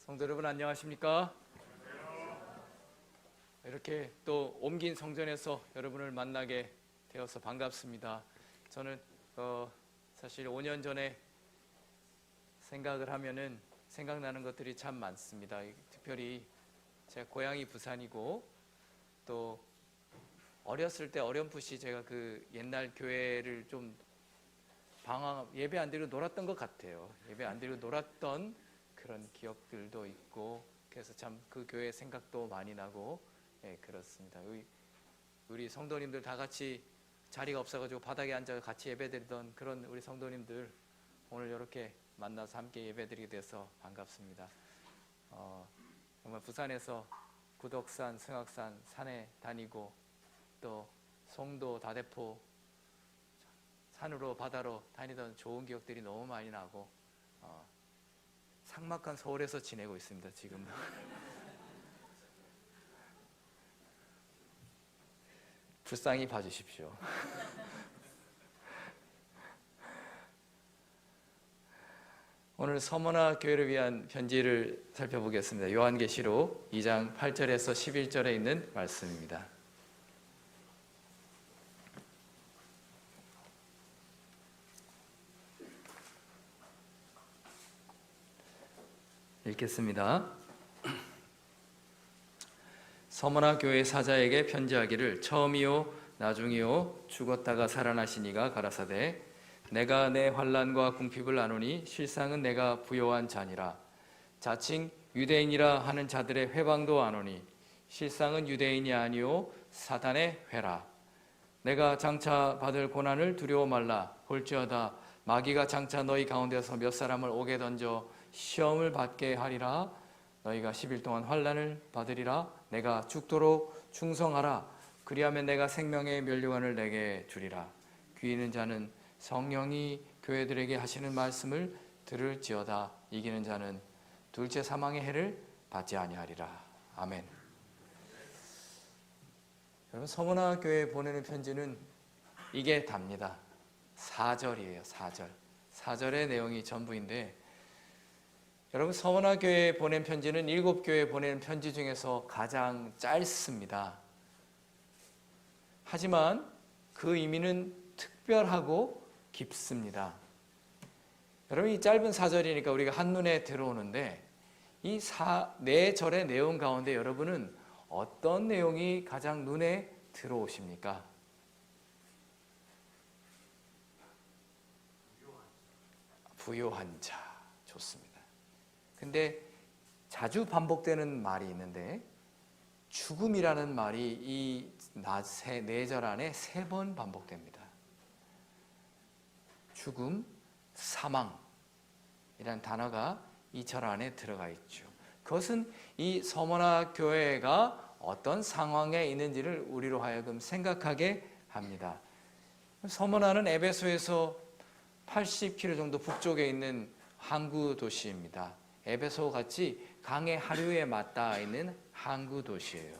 성도 여러분 안녕하십니까? 이렇게 또 옮긴 성전에서 여러분을 만나게 되어서 반갑습니다. 저는 사실 5년 전에 생각을 하면은 생각나는 것들이 참 많습니다. 특별히 제 고향이 부산이고 또 어렸을 때 어렴풋이 제가 그 옛날 교회를 좀 예배 안 드리고 놀았던 것 같아요. 예배 안 드리고 놀았던 그런 기억들도 있고, 그래서 참 그 교회 생각도 많이 나고, 그렇습니다. 우리 성도님들 다 같이 자리가 없어가지고 바닥에 앉아 같이 예배드리던 그런 우리 성도님들 오늘 이렇게 만나서 함께 예배드리게 돼서 반갑습니다. 정말 부산에서 구덕산, 승악산 산에 다니고 또 송도, 다대포 산으로 바다로 다니던 좋은 기억들이 너무 많이 나고 삭막한 서울에서 지내고 있습니다. 지금 불쌍히 봐주십시오. 오늘 서머나 교회를 위한 편지를 살펴보겠습니다. 요한계시록 2장 8절에서 11절에 있는 말씀입니다. 읽겠습니다. 서머나 교회 사자에게 편지하기를 처음이요 나중이요 죽었다가 살아나신 이가 가라사대 내가 내 환난과 궁핍을 아노니 실상은 내가 부요한 자니라. 자칭 유대인이라 하는 자들의 회방도 아노니 실상은 유대인이 아니요 사단의 회라. 내가 장차 받을 고난을 두려워 말라. 볼지어다 마귀가 장차 너희 가운데서 몇 사람을 옥에 던져 시험을 받게 하리라. 너희가 10일 동안 환난을 받으리라. 내가 죽도록 충성하라. 그리하면 내가 생명의 면류관을 내게 주리라. 귀 있는 자는 성령이 교회들에게 하시는 말씀을 들을지어다. 이기는 자는 둘째 사망의 해를 받지 아니하리라. 아멘. 여러분, 서머나 교회에 보내는 편지는 이게 답니다. 4절이에요. 4절. 4절의 내용이 전부인데, 여러분, 서머나 교회에 보낸 편지는 7교회에 보내는 편지 중에서 가장 짧습니다. 하지만 그 의미는 특별하고 깊습니다. 여러분, 이 짧은 4절이니까 우리가 한눈에 들어오는데 이 4절의 내용 가운데 여러분은 어떤 내용이 가장 눈에 들어오십니까? 부요한 자. 좋습니다. 근데 자주 반복되는 말이 있는데 죽음이라는 말이 이 4절 안에 3번 반복됩니다. 죽음, 사망이라는 단어가 이 절 안에 들어가 있죠. 그것은 이 서머나 교회가 어떤 상황에 있는지를 우리로 하여금 생각하게 합니다. 서머나는 에베소에서 80km 정도 북쪽에 있는 항구 도시입니다. 에베소 같이 강의 하류에 맞닿아 있는 항구 도시예요.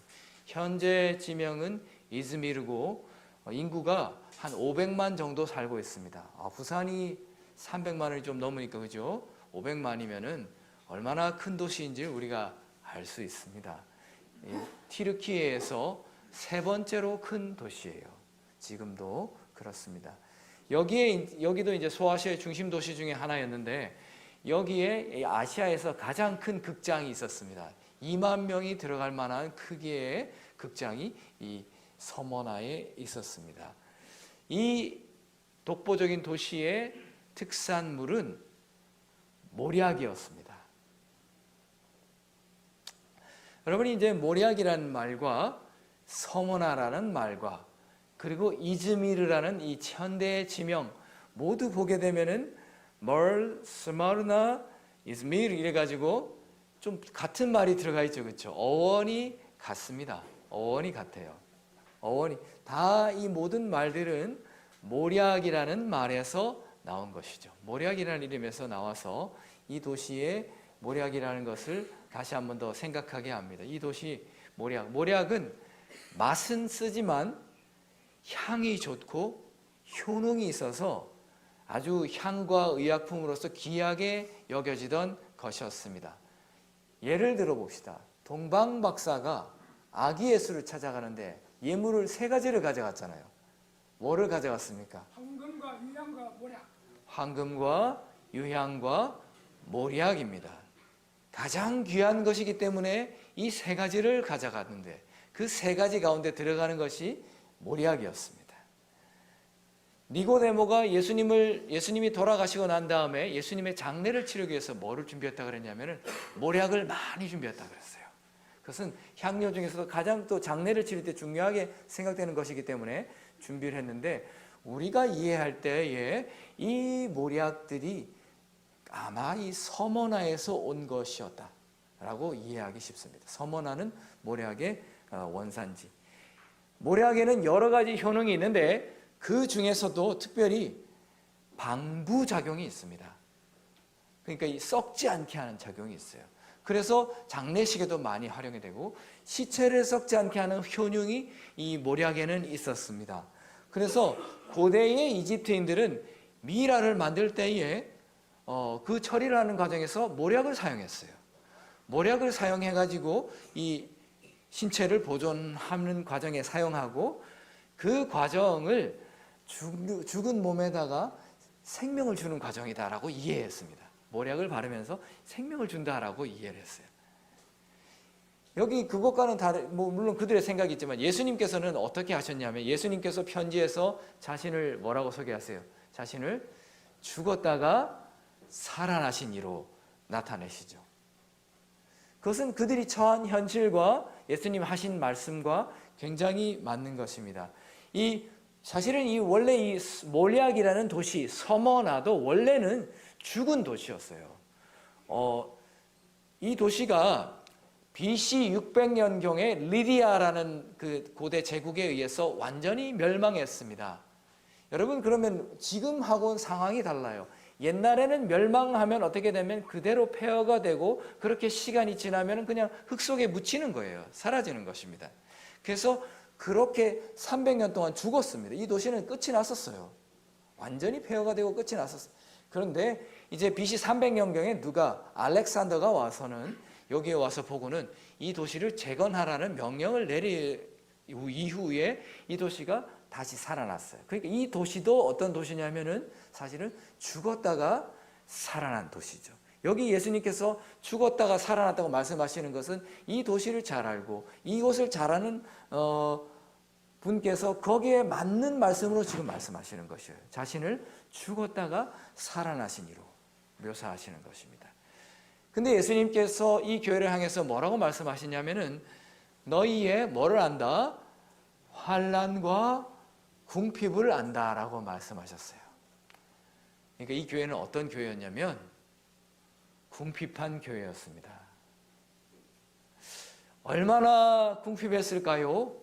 현재 지명은 이즈미르고 인구가 한 500만 정도 살고 있습니다. 부산이 300만이 좀 넘으니까 그죠? 500만이면은 얼마나 큰 도시인지 우리가 알 수 있습니다. 튀르키예에서 3번째로 큰 도시예요. 지금도 그렇습니다. 여기도 이제 소아시아의 중심 도시 중에 하나였는데 여기에 아시아에서 가장 큰 극장이 있었습니다. 2만 명이 들어갈 만한 크기의 극장이 이 서머나에 있었습니다. 이 독보적인 도시의 특산물은 모략이었습니다. 여러분이 이제 모략이라는 말과 서머나라는 말과 그리고 이즈미르라는 이 현대의 지명 모두 보게 되면은 스마르나, 이즈미르 이래가지고 좀 같은 말이 들어가 있죠, 그렇죠? 어원이 같습니다. 어원이 같아요. 어원이 다 이 모든 말들은 모략이라는 말에서 나온 것이죠. 모략이라는 이름에서 나와서 이 도시의 모략이라는 것을 다시 한 번 더 생각하게 합니다. 이 도시 모략은 맛은 쓰지만 향이 좋고 효능이 있어서 아주 향과 의약품으로서 귀하게 여겨지던 것이었습니다. 예를 들어 봅시다. 동방 박사가 아기 예수를 찾아가는데 예물을 세 가지를 가져갔잖아요. 뭐를 가져갔습니까? 황금과 유향과 모략. 황금과 유향과 모략입니다. 가장 귀한 것이기 때문에 이 세 가지를 가져갔는데 그 세 가지 가운데 들어가는 것이 모략이었습니다. 니고데모가 예수님이 돌아가시고 난 다음에 예수님의 장례를 치르기 위해서 뭐를 준비했다 그랬냐면은 모략을 많이 준비했다 그랬어요. 그것은 향료 중에서도 가장 또 장례를 치를 때 중요하게 생각되는 것이기 때문에 준비를 했는데, 우리가 이해할 때에 이 모략들이 아마 이 서머나에서 온 것이었다라고 이해하기 쉽습니다. 서머나는 모략의 원산지. 모략에는 여러 가지 효능이 있는데 그 중에서도 특별히 방부작용이 있습니다. 그러니까 이 썩지 않게 하는 작용이 있어요. 그래서 장례식에도 많이 활용이 되고 시체를 썩지 않게 하는 효능이 이 모략에는 있었습니다. 그래서 고대의 이집트인들은 미라를 만들 때에 그 처리를 하는 과정에서 모략을 사용했어요. 모략을 사용해가지고 이 신체를 보존하는 과정에 사용하고 그 과정을 죽은 몸에다가 생명을 주는 과정이다라고 이해했습니다. 모략을 바르면서 생명을 준다라고 이해를 했어요. 여기 그것과는 다른, 물론 그들의 생각이 있지만 예수님께서는 어떻게 하셨냐면, 예수님께서 편지에서 자신을 뭐라고 소개하세요? 자신을 죽었다가 살아나신 이로 나타내시죠. 그것은 그들이 처한 현실과 예수님 하신 말씀과 굉장히 맞는 것입니다. 사실은 원래 이 모략이라는 도시 서머나도 원래는 죽은 도시였어요. 이 도시가 BC 600년경에 리디아라는 그 고대 제국에 의해서 완전히 멸망했습니다. 여러분, 그러면 지금하고는 상황이 달라요. 옛날에는 멸망하면 어떻게 되면 그대로 폐허가 되고 그렇게 시간이 지나면 그냥 흙 속에 묻히는 거예요. 사라지는 것입니다. 그래서 그렇게 300년 동안 죽었습니다. 이 도시는 끝이 났었어요. 완전히 폐허가 되고 끝이 났었어요. 그런데 이제 BC 300년경에 알렉산더가 와서는 여기에 와서 보고는 이 도시를 재건하라는 명령을 내린 이후에 이 도시가 다시 살아났어요. 그러니까 이 도시도 어떤 도시냐면은 사실은 죽었다가 살아난 도시죠. 여기 예수님께서 죽었다가 살아났다고 말씀하시는 것은 이 도시를 잘 알고 이곳을 잘 아는 분께서 거기에 맞는 말씀으로 지금 말씀하시는 것이에요. 자신을 죽었다가 살아나신 이로 묘사하시는 것입니다. 근데 예수님께서 이 교회를 향해서 뭐라고 말씀하시냐면은 너희의 뭐를 안다? 환난과 궁핍을 안다라고 말씀하셨어요. 그러니까 이 교회는 어떤 교회였냐면 궁핍한 교회였습니다. 얼마나 궁핍했을까요?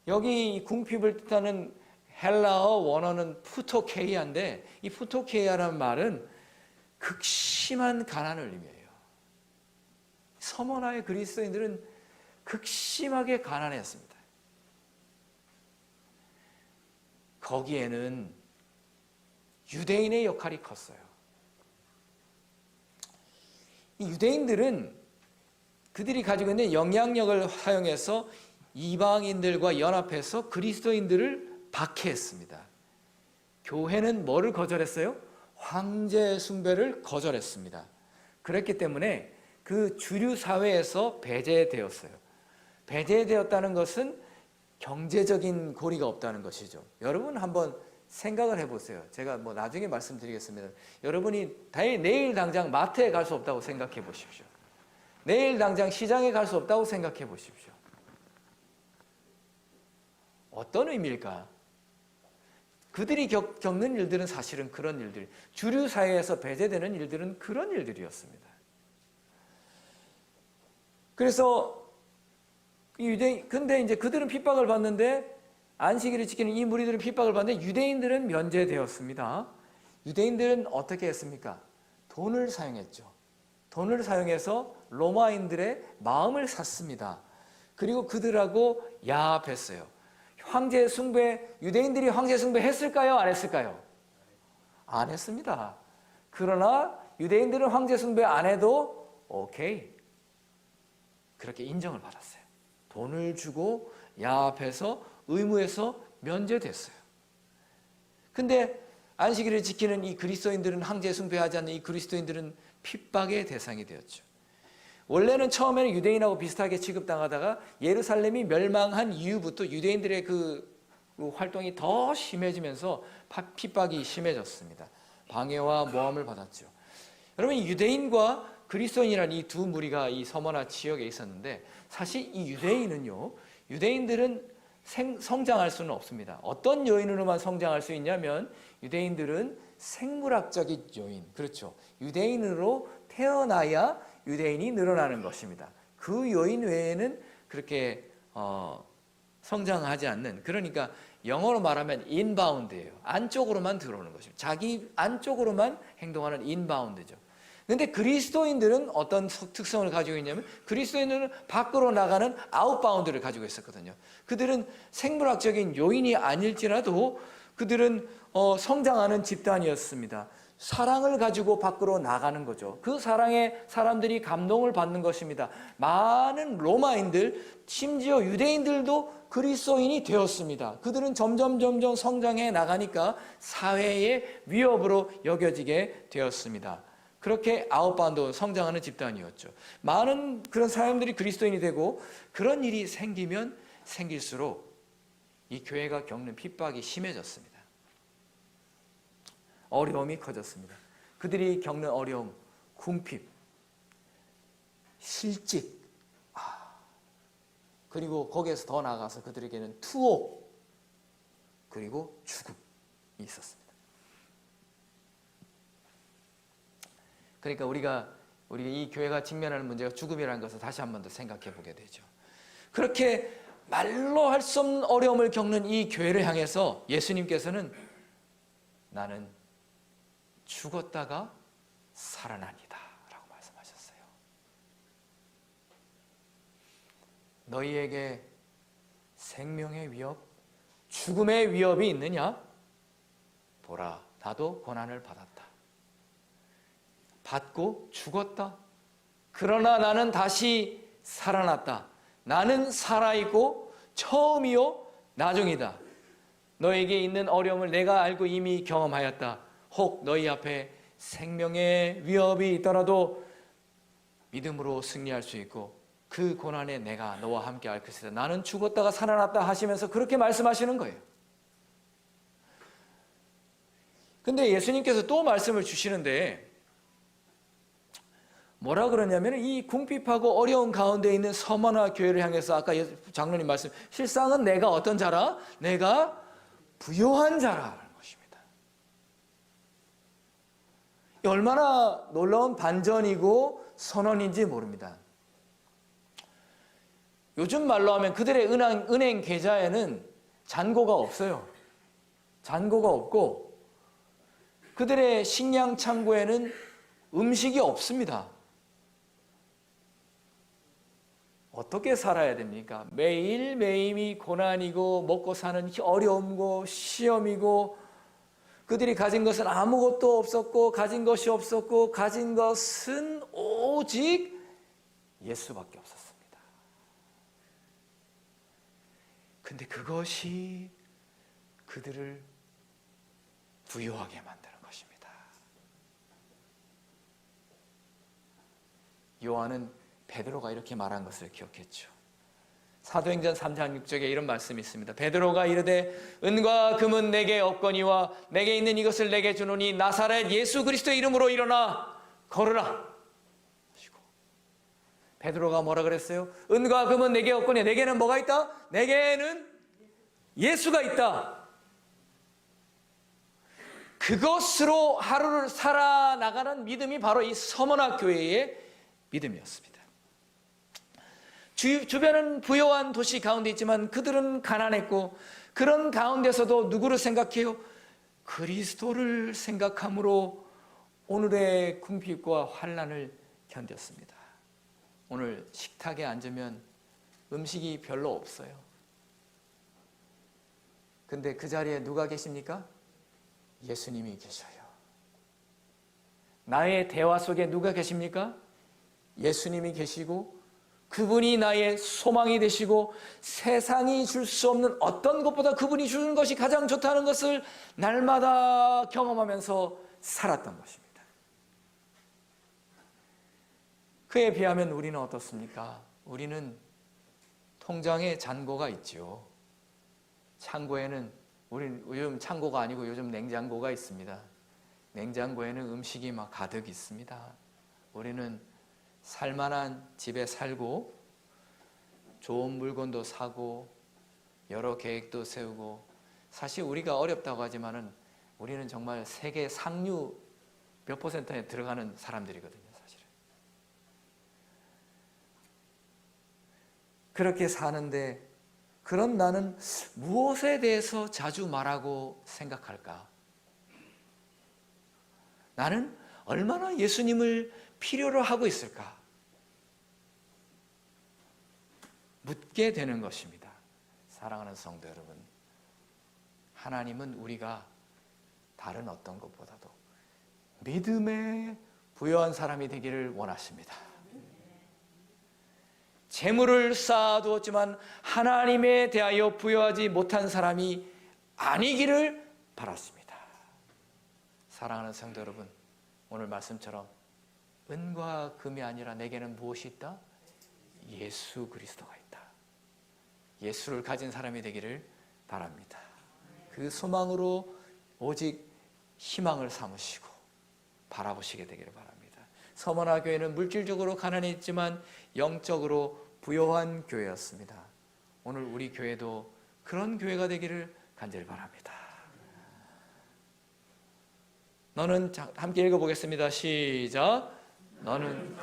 여기 궁핍을 뜻하는 헬라어 원어는 푸토케이아인데 이 푸토케이아라는 말은 극심한 가난을 의미해요. 서머나의 그리스도인들은 극심하게 가난했습니다. 거기에는 유대인의 역할이 컸어요. 이 유대인들은 그들이 가지고 있는 영향력을 사용해서 이방인들과 연합해서 그리스도인들을 박해했습니다. 교회는 뭐를 거절했어요? 황제 숭배를 거절했습니다. 그랬기 때문에 그 주류 사회에서 배제되었어요. 배제되었다는 것은 경제적인 고리가 없다는 것이죠. 여러분 한번 생각을 해보세요. 제가 나중에 말씀드리겠습니다. 여러분이 내일 당장 마트에 갈 수 없다고 생각해 보십시오. 내일 당장 시장에 갈 수 없다고 생각해 보십시오. 어떤 의미일까? 그들이 겪는 일들은 사실은 그런 일들, 주류 사회에서 배제되는 일들은 그런 일들이었습니다. 그래서 근데 이제 그들은 핍박을 받는데, 안식일을 지키는 이 무리들은 핍박을 받는데 유대인들은 면제되었습니다. 유대인들은 어떻게 했습니까? 돈을 사용했죠. 돈을 사용해서 로마인들의 마음을 샀습니다. 그리고 그들하고 야합했어요. 황제 숭배, 유대인들이 황제 숭배 했을까요? 안 했을까요? 안 했습니다. 그러나 유대인들은 황제 숭배 안 해도 오케이. 그렇게 인정을 받았어요. 돈을 주고 야합해서 의무에서 면제됐어요. 근데 안식일을 지키는 이 그리스도인들은, 황제 숭배하지 않는 이 그리스도인들은 핍박의 대상이 되었죠. 원래는 처음에는 유대인하고 비슷하게 취급당하다가 예루살렘이 멸망한 이후부터 유대인들의 그 활동이 더 심해지면서 핍박이 심해졌습니다. 방해와 모함을 받았죠. 여러분, 유대인과 그리스도인이라는 이 두 무리가 이 서머나 지역에 있었는데, 사실 이 유대인들은 성장할 수는 없습니다. 어떤 요인으로만 성장할 수 있냐면, 유대인들은 생물학적인 요인, 그렇죠. 유대인으로 태어나야 유대인이 늘어나는 것입니다. 그 요인 외에는 그렇게 성장하지 않는, 그러니까 영어로 말하면 인바운드예요. 안쪽으로만 들어오는 것입니다. 자기 안쪽으로만 행동하는 인바운드죠. 그런데 그리스도인들은 어떤 특성을 가지고 있냐면, 그리스도인들은 밖으로 나가는 아웃바운드를 가지고 있었거든요. 그들은 생물학적인 요인이 아닐지라도 그들은 성장하는 집단이었습니다. 사랑을 가지고 밖으로 나가는 거죠. 그 사랑에 사람들이 감동을 받는 것입니다. 많은 로마인들, 심지어 유대인들도 그리스도인이 되었습니다. 그들은 점점 성장해 나가니까 사회의 위협으로 여겨지게 되었습니다. 그렇게 아웃바운드 성장하는 집단이었죠. 많은 그런 사람들이 그리스도인이 되고, 그런 일이 생기면 생길수록 이 교회가 겪는 핍박이 심해졌습니다. 어려움이 커졌습니다. 그들이 겪는 어려움, 궁핍, 실직, 그리고 거기에서 더 나아가서 그들에게는 투옥, 그리고 죽음이 있었습니다. 그러니까 우리가 이 교회가 직면하는 문제가 죽음이라는 것을 다시 한 번 더 생각해 보게 되죠. 그렇게 말로 할 수 없는 어려움을 겪는 이 교회를 향해서 예수님께서는 나는 죽었다가 살아납니다 라고 말씀하셨어요. 너희에게 생명의 위협, 죽음의 위협이 있느냐? 보라, 나도 고난을 받았다. 받고 죽었다. 그러나 나는 다시 살아났다. 나는 살아있고 처음이요 나중이다. 너에게 있는 어려움을 내가 알고 이미 경험하였다. 혹 너희 앞에 생명의 위협이 있더라도 믿음으로 승리할 수 있고 그 고난에 내가 너와 함께 할 것이다. 나는 죽었다가 살아났다 하시면서 그렇게 말씀하시는 거예요. 근데 예수님께서 또 말씀을 주시는데 뭐라 그러냐면, 이 궁핍하고 어려운 가운데 있는 서머나 교회를 향해서 아까 장로님 말씀, 실상은 내가 어떤 자라? 내가 부요한 자라는 것입니다. 얼마나 놀라운 반전이고 선언인지 모릅니다. 요즘 말로 하면 그들의 은행 계좌에는 잔고가 없어요. 잔고가 없고 그들의 식량 창고에는 음식이 없습니다. 어떻게 살아야 됩니까? 매일매일이 고난이고 먹고 사는 어려움이고 시험이고, 그들이 가진 것은 아무것도 없었고 가진 것이 없었고 가진 것은 오직 예수밖에 없었습니다. 근데 그것이 그들을 부유하게 만드는 것입니다. 요한은 베드로가 이렇게 말한 것을 기억했죠. 사도행전 3장 6절에 이런 말씀이 있습니다. 베드로가 이르되 은과 금은 내게 없거니와 내게 있는 이것을 내게 주노니 나사렛 예수 그리스도의 이름으로 일어나 걸으라. 베드로가 뭐라 그랬어요? 은과 금은 내게 없거니 내게는 뭐가 있다? 내게는 예수가 있다. 그것으로 하루를 살아나가는 믿음이 바로 이 서머나 교회의 믿음이었습니다. 주변은 부요한 도시 가운데 있지만 그들은 가난했고, 그런 가운데서도 누구를 생각해요? 그리스도를 생각함으로 오늘의 궁핍과 환난을 견뎠습니다. 오늘 식탁에 앉으면 음식이 별로 없어요. 근데 그 자리에 누가 계십니까? 예수님이 계셔요. 나의 대화 속에 누가 계십니까? 예수님이 계시고 그분이 나의 소망이 되시고 세상이 줄 수 없는 어떤 것보다 그분이 주는 것이 가장 좋다는 것을 날마다 경험하면서 살았던 것입니다. 그에 비하면 우리는 어떻습니까? 우리는 통장에 잔고가 있죠. 창고에는, 우리는 요즘 창고가 아니고 요즘 냉장고가 있습니다. 냉장고에는 음식이 막 가득 있습니다. 우리는 살만한 집에 살고 좋은 물건도 사고 여러 계획도 세우고, 사실 우리가 어렵다고 하지만은 우리는 정말 세계 상류 몇 %에 들어가는 사람들이거든요, 사실은. 그렇게 사는데, 그럼 나는 무엇에 대해서 자주 말하고 생각할까? 나는 얼마나 예수님을 필요로 하고 있을까? 묻게 되는 것입니다. 사랑하는 성도 여러분, 하나님은 우리가 다른 어떤 것보다도 믿음에 부여한 사람이 되기를 원하십니다. 재물을 쌓아두었지만 하나님에 대하여 부여하지 못한 사람이 아니기를 바랐습니다. 사랑하는 성도 여러분, 오늘 말씀처럼 은과 금이 아니라 내게는 무엇이 있다? 예수 그리스도가 있다. 예수를 가진 사람이 되기를 바랍니다. 그 소망으로 오직 희망을 삼으시고 바라보시게 되기를 바랍니다. 서머나 교회는 물질적으로 가난했지만 영적으로 부요한 교회였습니다. 오늘 우리 교회도 그런 교회가 되기를 간절히 바랍니다. 너는, 함께 읽어보겠습니다. 시작. 너는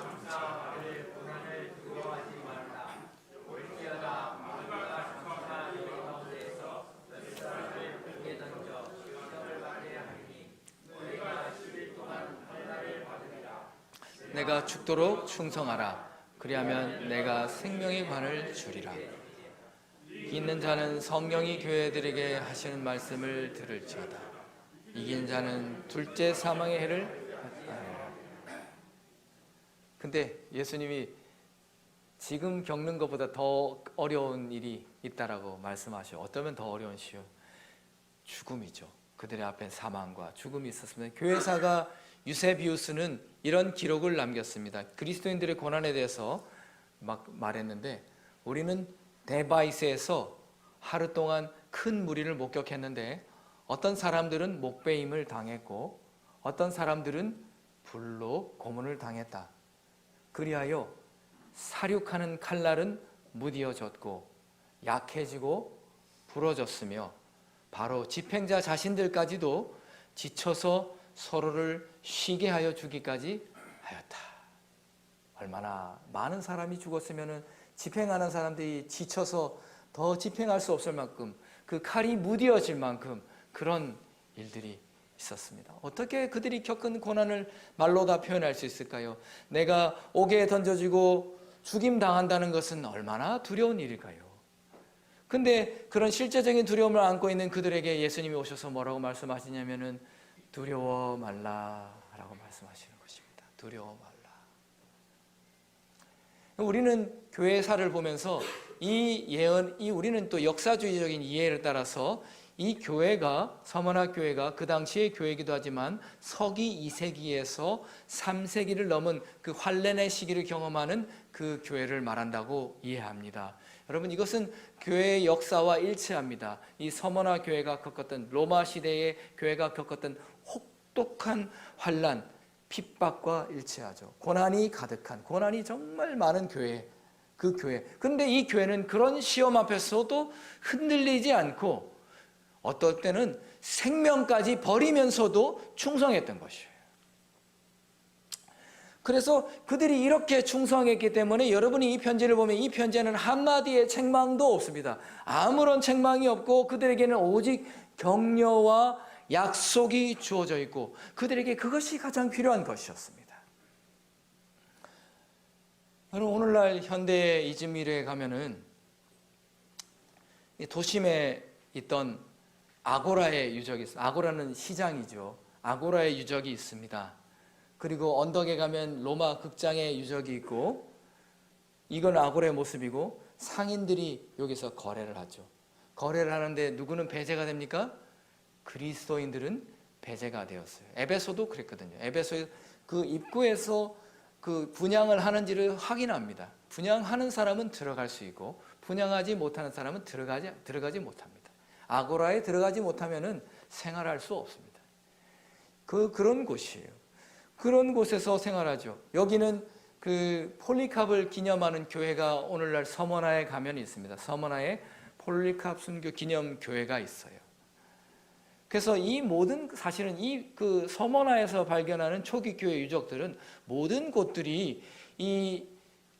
내가 죽도록 충성하라. 그리하면 내가 생명의 관을 주리라. 있는 자는 성령이 교회들에게 하시는 말씀을 들을지어다. 이긴 자는 둘째 사망의 해를 받으리라. 근데 예수님이 지금 겪는 것보다 더 어려운 일이 있다라고 말씀하셔. 어쩌면 더 어려운 시요, 죽음이죠. 그들의 앞엔 사망과 죽음이 있었습니다. 교회사가 유세비우스는 이런 기록을 남겼습니다. 그리스도인들의 고난에 대해서 막 말했는데, 우리는 데바이스에서 하루 동안 큰 무리를 목격했는데 어떤 사람들은 목베임을 당했고 어떤 사람들은 불로 고문을 당했다. 그리하여 사륙하는 칼날은 무디어졌고 약해지고 부러졌으며 바로 집행자 자신들까지도 지쳐서 서로를 쉬게 하여 주기까지 하였다. 얼마나 많은 사람이 죽었으면 집행하는 사람들이 지쳐서 더 집행할 수 없을 만큼, 그 칼이 무디어질 만큼 그런 일들이 있었습니다. 어떻게 그들이 겪은 고난을 말로 다 표현할 수 있을까요? 내가 옥에 던져지고 죽임당한다는 것은 얼마나 두려운 일일까요? 근데 그런 실제적인 두려움을 안고 있는 그들에게 예수님이 오셔서 뭐라고 말씀하시냐면은 두려워 말라라고 말씀하시는 것입니다. 두려워 말라. 우리는 교회사를 보면서 이 예언, 우리는 또 역사주의적인 이해를 따라서 이 교회가, 서머나 교회가 그 당시의 교회이기도 하지만 서기 2세기에서 3세기를 넘은 그 환란의 시기를 경험하는 그 교회를 말한다고 이해합니다. 여러분, 이것은 교회의 역사와 일치합니다. 이 서머나 교회가 겪었던, 로마 시대의 교회가 겪었던 혹독한 환란, 핍박과 일치하죠. 고난이 가득한, 고난이 정말 많은 교회, 그 교회. 그런데 이 교회는 그런 시험 앞에서도 흔들리지 않고 어떨 때는 생명까지 버리면서도 충성했던 것이에요. 그래서 그들이 이렇게 충성했기 때문에 여러분이 이 편지를 보면 이 편지에는 한마디의 책망도 없습니다. 아무런 책망이 없고 그들에게는 오직 격려와 약속이 주어져 있고 그들에게 그것이 가장 필요한 것이었습니다. 여러분, 오늘날 현대 이즈미르에 가면은 도심에 있던 아고라의 유적이 있습니다. 아고라는 시장이죠. 아고라의 유적이 있습니다. 그리고 언덕에 가면 로마 극장의 유적이 있고, 이건 아고라의 모습이고, 상인들이 여기서 거래를 하죠. 거래를 하는데 누구는 배제가 됩니까? 그리스도인들은 배제가 되었어요. 에베소도 그랬거든요. 에베소의 그 입구에서 그 분양을 하는지를 확인합니다. 분양하는 사람은 들어갈 수 있고 분양하지 못하는 사람은 들어가지 못합니다. 아고라에 들어가지 못하면은 생활할 수 없습니다. 그런 곳이에요. 그런 곳에서 생활하죠. 여기는 그 폴리캅을 기념하는 교회가 오늘날 서머나에 가면 있습니다. 서머나에 폴리캅 순교 기념 교회가 있어요. 그래서 이 모든 사실은 이 그 서머나에서 발견하는 초기 교회 유적들은 모든 곳들이 이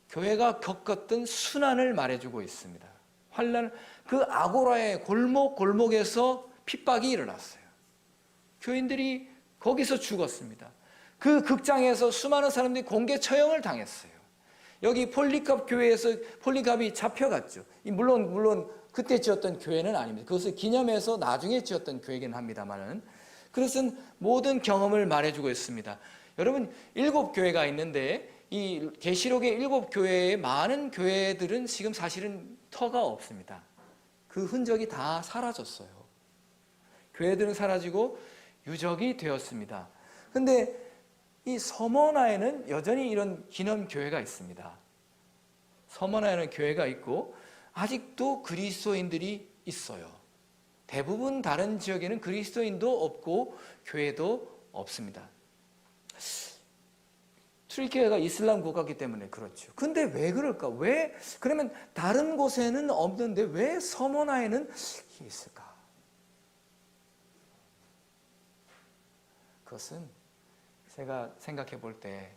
교회가 겪었던 순환을 말해주고 있습니다. 환란, 그 아고라의 골목골목에서 핍박이 일어났어요. 교인들이 거기서 죽었습니다. 그 극장에서 수많은 사람들이 공개 처형을 당했어요. 여기 폴리캅 교회에서 폴리캅이 잡혀갔죠. 물론 그때 지었던 교회는 아닙니다. 그것을 기념해서 나중에 지었던 교회이긴 합니다만은, 그것은 모든 경험을 말해주고 있습니다. 여러분, 7교회가 있는데 이 계시록의 7교회의 많은 교회들은 지금 사실은 터가 없습니다. 그 흔적이 다 사라졌어요. 교회들은 사라지고 유적이 되었습니다. 근데 이 서머나에는 여전히 이런 기념교회가 있습니다. 서머나에는 교회가 있고 아직도 그리스도인들이 있어요. 대부분 다른 지역에는 그리스도인도 없고 교회도 없습니다. 튀르키예가 이슬람 국가이기 때문에 그렇죠. 근데 왜 그럴까? 그러면 다른 곳에는 없는데 왜 서머나에는 있을까? 그것은 제가 생각해 볼 때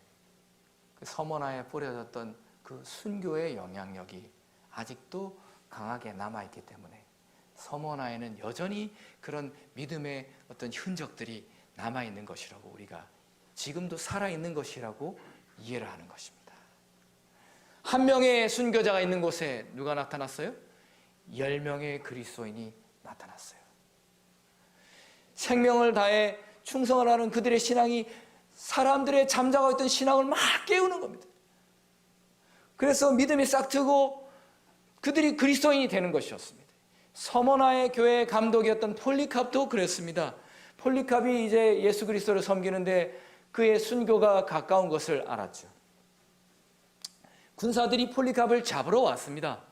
그 서머나에 뿌려졌던 그 순교의 영향력이 아직도 강하게 남아있기 때문에 서머나에는 여전히 그런 믿음의 어떤 흔적들이 남아있는 것이라고, 우리가 지금도 살아있는 것이라고 이해를 하는 것입니다. 한 명의 순교자가 있는 곳에 누가 나타났어요? 10명의 그리스도인이 나타났어요. 생명을 다해 충성을 하는 그들의 신앙이 사람들의 잠자고 있던 신앙을 막 깨우는 겁니다. 그래서 믿음이 싹트고 그들이 그리스도인이 되는 것이었습니다. 서머나의 교회의 감독이었던 폴리캅도 그랬습니다. 폴리캅이 이제 예수 그리스도를 섬기는데 그의 순교가 가까운 것을 알았죠. 군사들이 폴리캅을 잡으러 왔습니다.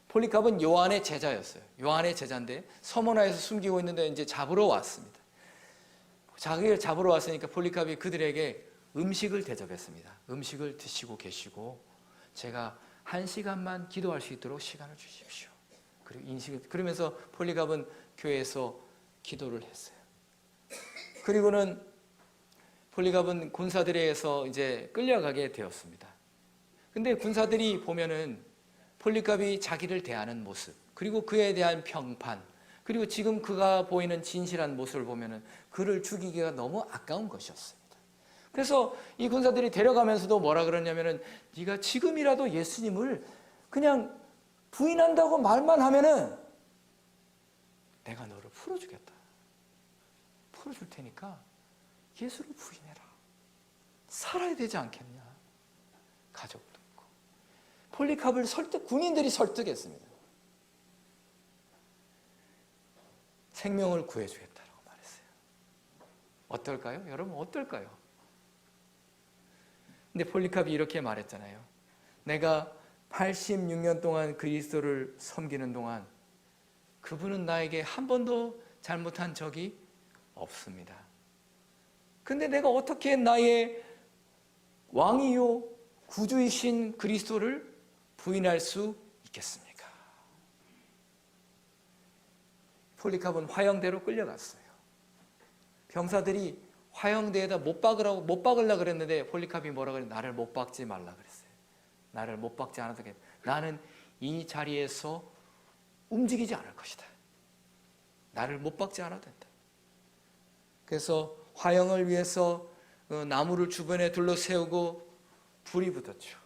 폴리캅은 요한의 제자였어요. 요한의 제자인데 서머나에서 숨기고 있는데 이제 잡으러 왔습니다. 자기를 잡으러 왔으니까 폴리캅이 그들에게 음식을 대접했습니다. 음식을 드시고 계시고 제가 1시간만 기도할 수 있도록 시간을 주십시오. 그러면서 폴리캅은 교회에서 기도를 했어요. 그리고는 폴리캅은 군사들에 의해서 이제 끌려가게 되었습니다. 근데 군사들이 보면은 폴리캅이 자기를 대하는 모습, 그리고 그에 대한 평판, 그리고 지금 그가 보이는 진실한 모습을 보면은 그를 죽이기가 너무 아까운 것이었습니다. 그래서 이 군사들이 데려가면서도 뭐라 그러냐면은 네가 지금이라도 예수님을 그냥 부인한다고 말만 하면은 내가 너를 풀어주겠다. 풀어줄 테니까 예수를 부인해라. 살아야 되지 않겠냐. 가족도 있고. 폴리캅을 군인들이 설득했습니다. 생명을 구해주겠다라고 말했어요. 어떨까요? 여러분 어떨까요? 근데 폴리캅이 이렇게 말했잖아요. 내가 86년 동안 그리스도를 섬기는 동안 그분은 나에게 한 번도 잘못한 적이 없습니다. 근데 내가 어떻게 나의 왕이요 구주이신 그리스도를 부인할 수 있겠습니까? 폴리캅은 화형대로 끌려갔어요. 병사들이 화형대에다 못 박으려고 그랬는데 폴리캅이 뭐라 그랬어요? 나를 못 박지 말라 그랬어요. 나를 못 박지 않아도 돼. 나는 이 자리에서 움직이지 않을 것이다. 나를 못 박지 않아도 된다. 그래서 화형을 위해서 나무를 주변에 둘러세우고 불이 붙었죠.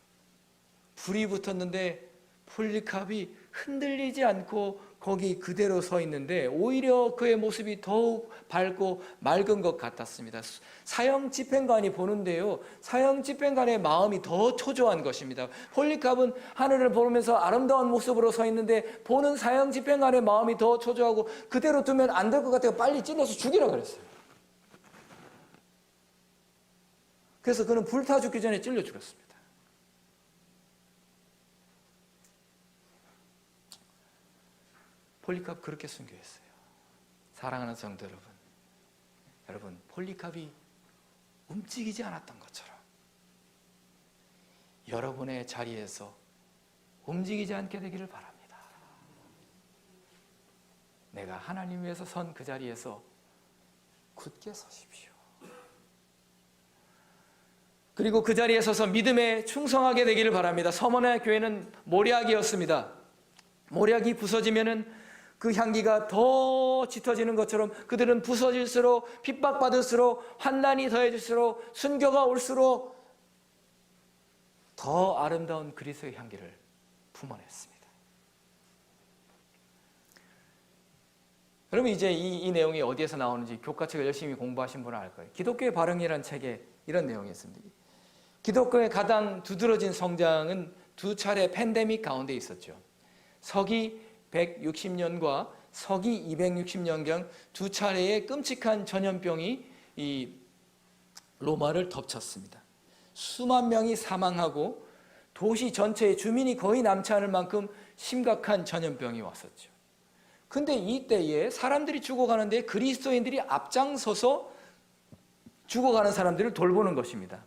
불이 붙었는데 폴리캅이 흔들리지 않고 거기 그대로 서 있는데 오히려 그의 모습이 더욱 밝고 맑은 것 같았습니다. 사형 집행관이 보는데요, 사형 집행관의 마음이 더 초조한 것입니다. 폴리캅은 하늘을 보면서 아름다운 모습으로 서 있는데 보는 사형 집행관의 마음이 더 초조하고 그대로 두면 안 될 것 같아요. 빨리 찔러서 죽이라 그랬어요. 그래서 그는 불타 죽기 전에 찔려 죽었습니다. 폴리캅 그렇게 순교했어요. 사랑하는 성도 여러분, 폴리캅이 움직이지 않았던 것처럼 여러분의 자리에서 움직이지 않게 되기를 바랍니다. 내가 하나님 위해서 선 그 자리에서 굳게 서십시오. 그리고 그 자리에 서서 믿음에 충성하게 되기를 바랍니다. 서머나의 교회는 모략이었습니다. 모략이 부서지면은 그 향기가 더 짙어지는 것처럼 그들은 부서질수록, 핍박받을수록, 환난이 더해질수록, 순교가 올수록 더 아름다운 그리스도의 향기를 품어냈습니다. 여러분, 이제 이 내용이 어디에서 나오는지 교과책을 열심히 공부하신 분은 알 거예요. 기독교의 발흥이라는 책에 이런 내용이 있습니다. 기독교의 가장 두드러진 성장은 두 차례 팬데믹 가운데 있었죠. 서기 160년과 서기 260년경 두 차례의 끔찍한 전염병이 이 로마를 덮쳤습니다. 수만 명이 사망하고 도시 전체의 주민이 거의 남지 않을 만큼 심각한 전염병이 왔었죠. 근데 이때에 사람들이 죽어가는데 그리스도인들이 앞장서서 죽어가는 사람들을 돌보는 것입니다.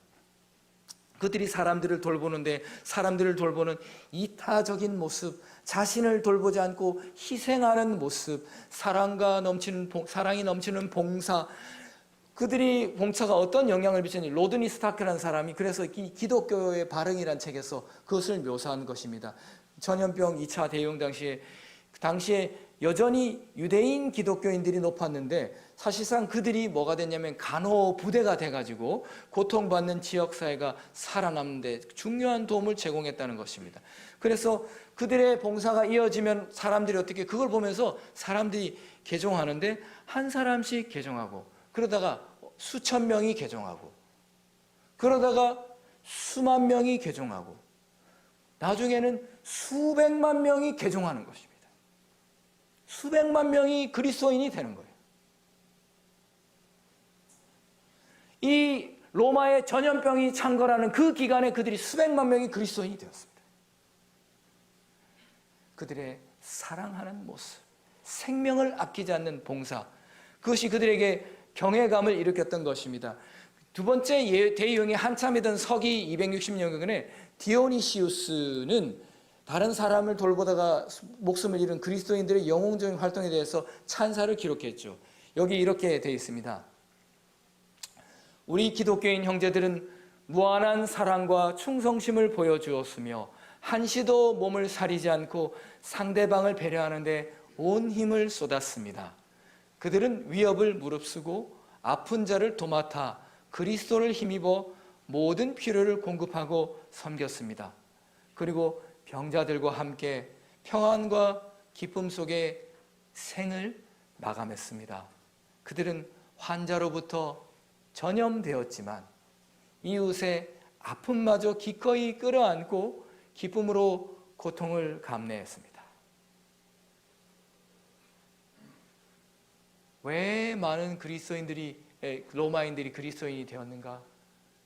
그들이 사람들을 돌보는데 사람들을 돌보는 이타적인 모습, 자신을 돌보지 않고 희생하는 모습, 사랑이 넘치는 봉사, 그들이 봉사가 어떤 영향을 미쳤는지 로드니 스타크라는 사람이 그래서 기독교의 발흥이라는 책에서 그것을 묘사한 것입니다. 전염병 2차 대유행 당시에 여전히 유대인 기독교인들이 높았는데 사실상 그들이 뭐가 됐냐면 간호부대가 돼가지고 고통받는 지역사회가 살아남는 데 중요한 도움을 제공했다는 것입니다. 그래서 그들의 봉사가 이어지면 사람들이 어떻게 그걸 보면서 사람들이 개종하는데 한 사람씩 개종하고 그러다가 수천 명이 개종하고 그러다가 수만 명이 개종하고 나중에는 수백만 명이 개종하는 것입니다. 수백만 명이 그리스도인이 되는 거예요. 이 로마의 전염병이 창궐하는 그 기간에 그들이 수백만 명이 그리스도인이 되었습니다. 그들의 사랑하는 모습, 생명을 아끼지 않는 봉사, 그것이 그들에게 경외감을 일으켰던 것입니다. 두 번째 대유행이 한참이던 서기 260년경에 디오니시우스는 다른 사람을 돌보다가 목숨을 잃은 그리스도인들의 영웅적인 활동에 대해서 찬사를 기록했죠. 여기 이렇게 되어 있습니다. 우리 기독교인 형제들은 무한한 사랑과 충성심을 보여주었으며 한시도 몸을 사리지 않고 상대방을 배려하는 데 온 힘을 쏟았습니다. 그들은 위협을 무릅쓰고 아픈 자를 도맡아 그리스도를 힘입어 모든 필요를 공급하고 섬겼습니다. 그리고 병자들과 함께 평안과 기쁨 속에 생을 마감했습니다. 그들은 환자로부터 전염되었지만 이웃의 아픔마저 기꺼이 끌어안고 기쁨으로 고통을 감내했습니다. 왜 많은 로마인들이 그리스도인이 되었는가?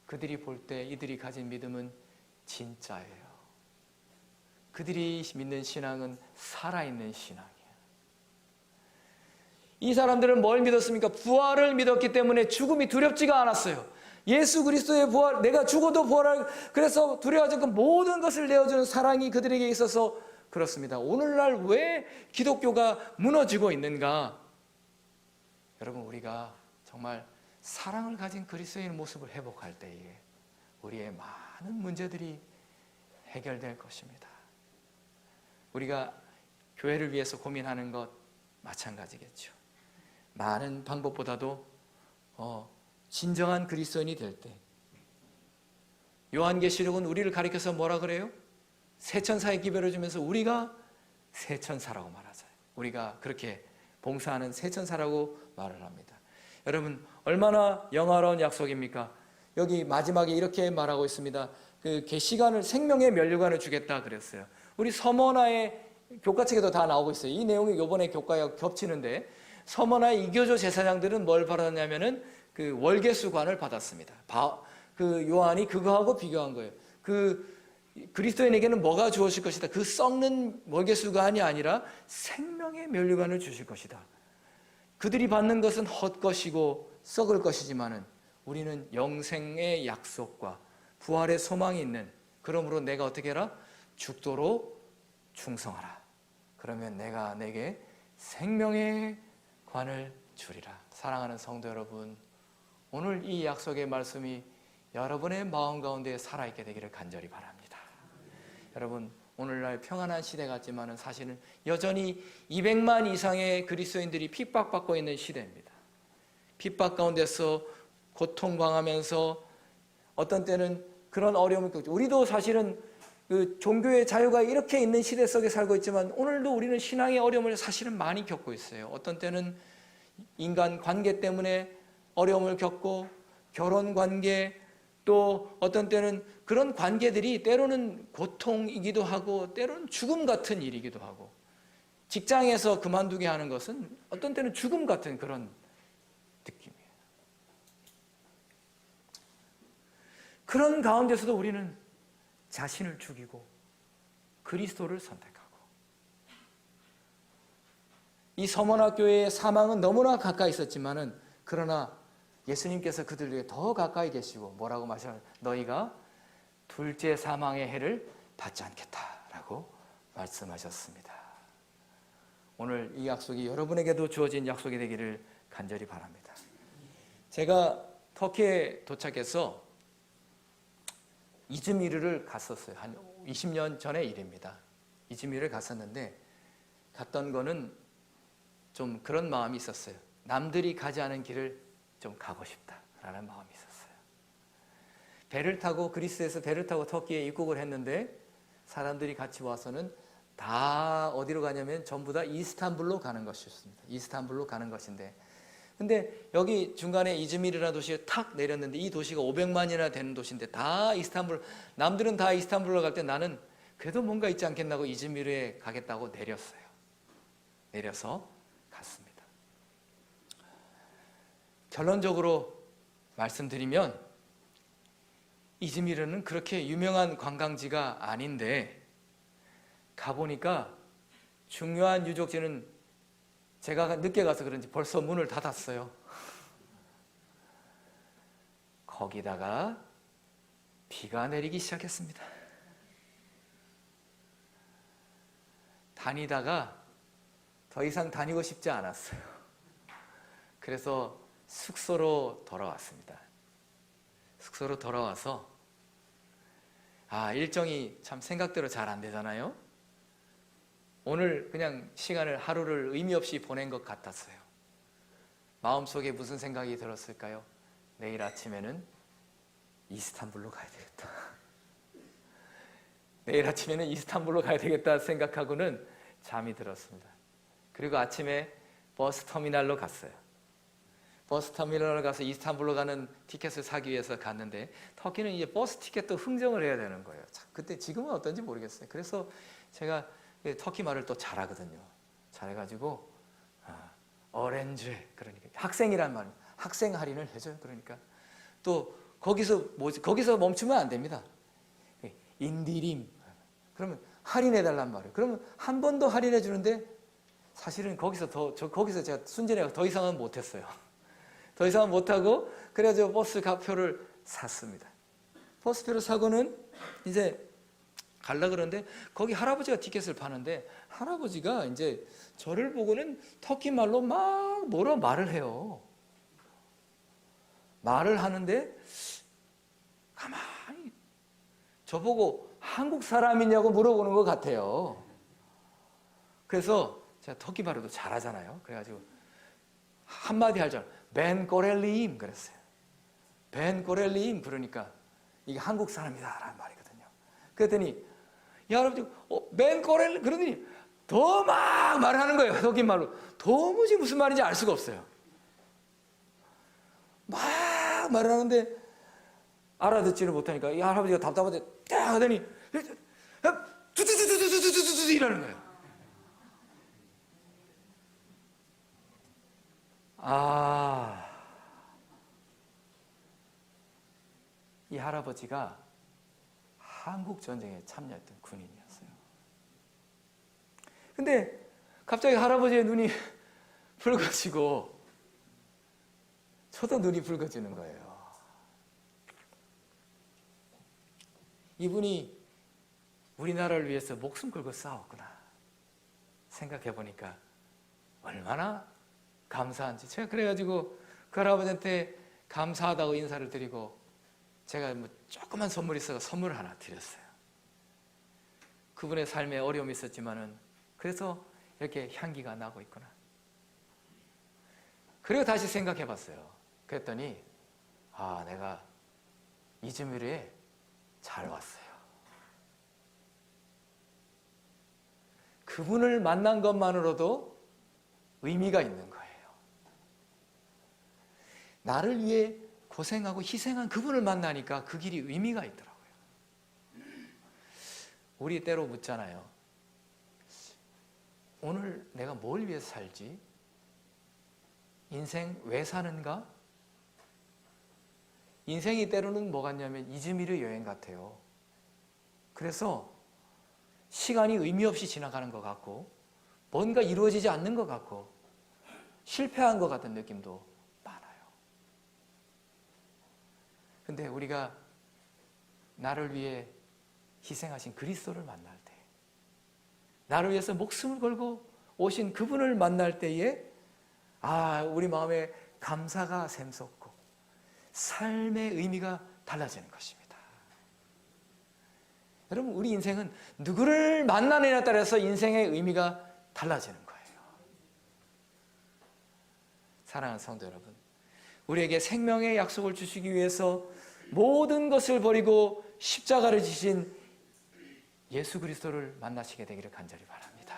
그들이 볼 때 이들이 가진 믿음은 진짜예요. 그들이 믿는 신앙은 살아있는 신앙이에요. 이 사람들은 뭘 믿었습니까? 부활을 믿었기 때문에 죽음이 두렵지가 않았어요. 예수 그리스도의 부활, 내가 죽어도 부활할, 그래서 두려워하지 않고 모든 것을 내어주는 사랑이 그들에게 있어서 그렇습니다. 오늘날 왜 기독교가 무너지고 있는가? 여러분, 우리가 정말 사랑을 가진 그리스도인의 모습을 회복할 때에 우리의 많은 문제들이 해결될 것입니다. 우리가 교회를 위해서 고민하는 것 마찬가지겠죠. 많은 방법보다도 진정한 그리스도인이 될 때 요한계시록은 우리를 가리켜서 뭐라 그래요? 새 천사의 기별을 주면서 우리가 세천사라고 말하죠. 우리가 그렇게 봉사하는 세천사라고 말을 합니다. 여러분, 얼마나 영화로운 약속입니까? 여기 마지막에 이렇게 말하고 있습니다. 그 계시관을, 생명의 면류관을 주겠다 그랬어요. 우리 서머나의 교과책에도 다 나오고 있어요. 이 내용이 이번에 교과와 겹치는데, 서머나의 이교조 제사장들은 뭘 받았냐면은 그 월계수관을 받았습니다. 그 요한이 그거하고 비교한 거예요. 그 그리스도인에게는 뭐가 주어질 것이다. 그 썩는 월계수관이 아니라 생명의 면류관을 주실 것이다. 그들이 받는 것은 헛것이고 썩을 것이지만은 우리는 영생의 약속과 부활의 소망이 있는, 그러므로 내가 어떻게 해라? 죽도록 충성하라. 그러면 내가 내게 생명의 관을 주리라. 사랑하는 성도 여러분, 오늘 이 약속의 말씀이 여러분의 마음 가운데 살아있게 되기를 간절히 바랍니다. 여러분, 오늘날 평안한 시대 같지만은 사실은 여전히 200만 이상의 그리스도인들이 핍박받고 있는 시대입니다. 핍박 가운데서 고통당하면서 어떤 때는 그런 어려움이 있고, 우리도 사실은 그 종교의 자유가 이렇게 있는 시대 속에 살고 있지만 오늘도 우리는 신앙의 어려움을 사실은 많이 겪고 있어요. 어떤 때는 인간 관계 때문에 어려움을 겪고, 결혼 관계, 또 어떤 때는 그런 관계들이 때로는 고통이기도 하고 때로는 죽음 같은 일이기도 하고, 직장에서 그만두게 하는 것은 어떤 때는 죽음 같은 그런 느낌이에요. 그런 가운데서도 우리는 자신을 죽이고 그리스도를 선택하고, 이 서머나교회의 사망은 너무나 가까이 있었지만은 그러나 예수님께서 그들 위해 더 가까이 계시고 뭐라고 말씀하셨어요? 너희가 둘째 사망의 해를 받지 않겠다라고 말씀하셨습니다. 오늘 이 약속이 여러분에게도 주어진 약속이 되기를 간절히 바랍니다. 제가 터키에 도착해서 이즈미르를 갔었어요. 한 20년 전의 일입니다. 이즈미르를 갔었는데, 갔던 거는 좀 그런 마음이 있었어요. 남들이 가지 않은 길을 좀 가고 싶다라는 마음이 있었어요. 배를 타고, 그리스에서 배를 타고 터키에 입국을 했는데 사람들이 같이 와서는 다 어디로 가냐면 전부 다 이스탄불로 가는 것이었습니다. 이스탄불로 가는 것인데, 근데 여기 중간에 이즈미르라는 도시에 탁 내렸는데, 이 도시가 500만이나 되는 도시인데 다 이스탄불, 남들은 다 이스탄불로 갈 때 나는 그래도 뭔가 있지 않겠나고 이즈미르에 가겠다고 내렸어요. 내려서 갔습니다. 결론적으로 말씀드리면 이즈미르는 그렇게 유명한 관광지가 아닌데, 가보니까 중요한 유적지는 제가 늦게 가서 그런지 벌써 문을 닫았어요. 거기다가 비가 내리기 시작했습니다. 다니다가 더 이상 다니고 싶지 않았어요. 그래서 숙소로 돌아왔습니다. 숙소로 돌아와서 일정이 참 생각대로 잘 안 되잖아요. 오늘 그냥 시간을, 하루를 의미 없이 보낸 것 같았어요. 마음속에 무슨 생각이 들었을까요? 내일 아침에는 이스탄불로 가야 되겠다. 내일 아침에는 이스탄불로 가야 되겠다 생각하고는 잠이 들었습니다. 그리고 아침에 버스 터미널로 갔어요. 버스 터미널을 가서 이스탄불로 가는 티켓을 사기 위해서 갔는데, 터키는 이제 버스 티켓도 흥정을 해야 되는 거예요. 그때 지금은 어떤지 모르겠어요. 그래서 제가 터키 말을 또 잘하거든요. 잘해가지고 어렌즈, 그러니까 학생이란 말, 학생 할인을 해줘요. 그러니까 또 거기서 멈추면 안 됩니다. 인디림, 그러면 할인해달란 말이에요. 그러면 한 번 더 할인해 주는데, 사실은 거기서 제가 순진해서 더 이상은 못했어요. 더 이상은 못하고, 그래가지고 버스표를 샀습니다. 버스표를 사고는 이제 갈라 그러는데, 거기 할아버지가 티켓을 파는데, 할아버지가 이제 저를 보고는 터키 말로 막 뭐라 말을 해요. 말을 하는데 가만히 저보고 한국 사람이냐고 물어보는 것 같아요. 그래서 제가 터키 말도 잘하잖아요. 그래가지고 한마디 할 줄, 벤 꼬렐리임 그랬어요. 벤 꼬렐리임, 그러니까 이게 한국 사람이다 라는 말이거든요. 그랬더니 야, 할아버지, 벤 꼬렐리, 그러더니 더 막 말하는 거예요. 섞인 말로. 도무지 무슨 말인지 알 수가 없어요. 막 말하는데 알아듣지를 못하니까 이 할아버지가 답답하대 딱 하더니 두두두두두두두두 이러는 거예요. 이 할아버지가 한국 전쟁에 참여했던 군인이었어요. 근데 갑자기 할아버지의 눈이 붉어지고 저도 눈이 붉어지는 거예요. 이분이 우리나라를 위해서 목숨 걸고 싸웠구나 생각해 보니까 얼마나 감사한지. 제가 그래가지고 그 할아버지한테 감사하다고 인사를 드리고 제가 뭐 조그만 선물이 있어서 선물을 하나 드렸어요. 그분의 삶에 어려움이 있었지만은 그래서 이렇게 향기가 나고 있구나. 그리고 다시 생각해 봤어요. 그랬더니 내가 이즈미르에 잘 왔어요. 그분을 만난 것만으로도 의미가 있는 거예요. 나를 위해 고생하고 희생한 그분을 만나니까 그 길이 의미가 있더라고요. 우리 때로 묻잖아요. 오늘 내가 뭘 위해서 살지? 인생 왜 사는가? 인생이 때로는 뭐 같냐면 이즈미르 여행 같아요. 그래서 시간이 의미 없이 지나가는 것 같고 뭔가 이루어지지 않는 것 같고 실패한 것 같은 느낌도 많아요. 근데 우리가 나를 위해 희생하신 그리스도를 만날 때, 나를 위해서 목숨을 걸고 오신 그분을 만날 때에 우리 마음에 감사가 샘솟고 삶의 의미가 달라지는 것입니다. 여러분, 우리 인생은 누구를 만나느냐에 따라서 인생의 의미가 달라지는 거예요. 사랑하는 성도 여러분, 우리에게 생명의 약속을 주시기 위해서 모든 것을 버리고 십자가를 지신 예수 그리스도를 만나시게 되기를 간절히 바랍니다.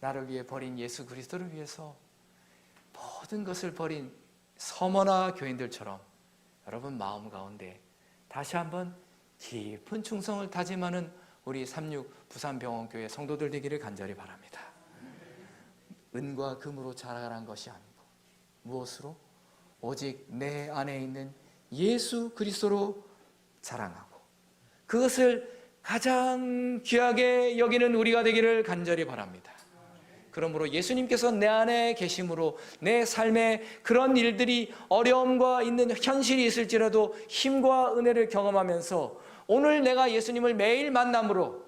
나를 위해 버린 예수 그리스도를 위해서 모든 것을 버린 서머나 교인들처럼 여러분 마음 가운데 다시 한번 깊은 충성을 다짐하는 우리 36 부산병원교회 성도들 되기를 간절히 바랍니다. 은과 금으로 자라난 것이 아니고 무엇으로? 오직 내 안에 있는 예수 그리스도로 자랑하고 그것을 가장 귀하게 여기는 우리가 되기를 간절히 바랍니다. 그러므로 예수님께서 내 안에 계심으로 내 삶에 그런 일들이 어려움과 있는 현실이 있을지라도 힘과 은혜를 경험하면서 오늘 내가 예수님을 매일 만남으로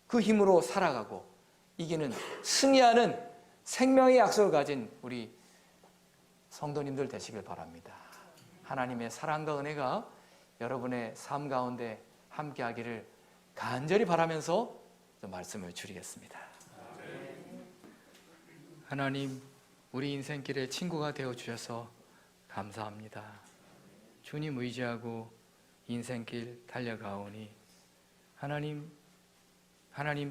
그 힘으로 살아가고 이기는 승리하는 생명의 약속을 가진 우리 성도님들 되시길 바랍니다. 하나님의 사랑과 은혜가 여러분의 삶 가운데 함께하기를 간절히 바라면서 말씀을 줄이겠습니다. 하나님, 우리 인생길의 친구가 되어주셔서 감사합니다. 주님 의지하고 인생길 달려가오니 하나님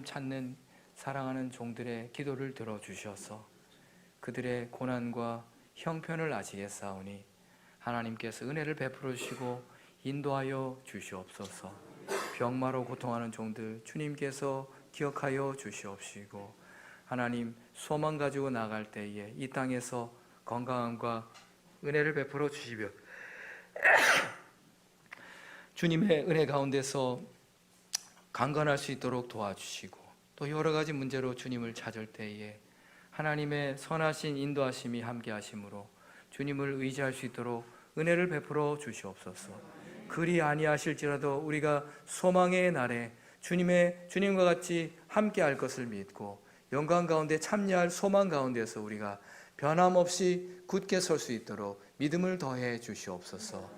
찾는 사랑하는 종들의 기도를 들어주셔서 그들의 고난과 형편을 아시겠사오니 하나님께서 은혜를 베풀어 주시고 인도하여 주시옵소서. 병마로 고통하는 종들 주님께서 기억하여 주시옵시고 하나님 소망 가지고 나갈 때에 이 땅에서 건강함과 은혜를 베풀어 주시며 주님의 은혜 가운데서 강건할 수 있도록 도와주시고 또 여러 가지 문제로 주님을 찾을 때에 하나님의 선하신 인도하심이 함께 하심으로 주님을 의지할 수 있도록 은혜를 베풀어 주시옵소서. 그리 아니하실지라도 우리가 소망의 날에 주님과 같이 함께 할 것을 믿고 영광 가운데 참여할 소망 가운데서 우리가 변함없이 굳게 설 수 있도록 믿음을 더해 주시옵소서.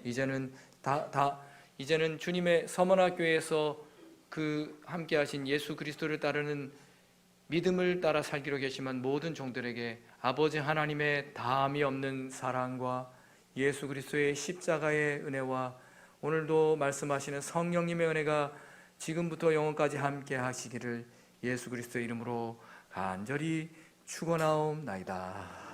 이제는 주님의 서문학교에서 그 함께 하신 예수 그리스도를 따르는 믿음을 따라 살기로 결심한 모든 종들에게 아버지 하나님의 다함이 없는 사랑과 예수 그리스도의 십자가의 은혜와 오늘도 말씀하시는 성령님의 은혜가 지금부터 영원까지 함께 하시기를 예수 그리스도의 이름으로 간절히 축원하옵나이다.